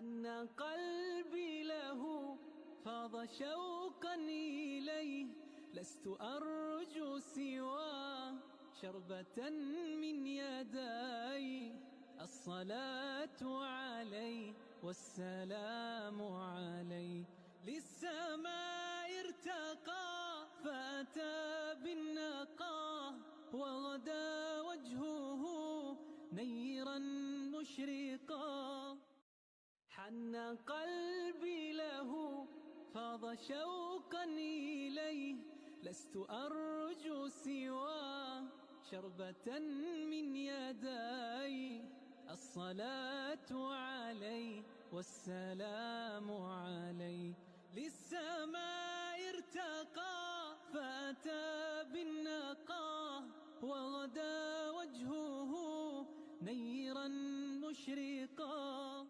حن قلبي له فاض شوقا إليه، لست أرجو سوى شربة من يدي. الصلاة عليه والسلام عليه، للسماء ارتقى فأتى بالنقى، وغدا وجهه نيرا مشرقا. حن قلبي له فاض شوقا إليه، لست أرجو سوى شربة من يدي. الصلاة عليه والسلام عليه، للسماء ارتقى فأتى بالنقى، وغدا وجهه نيرا مشرقا.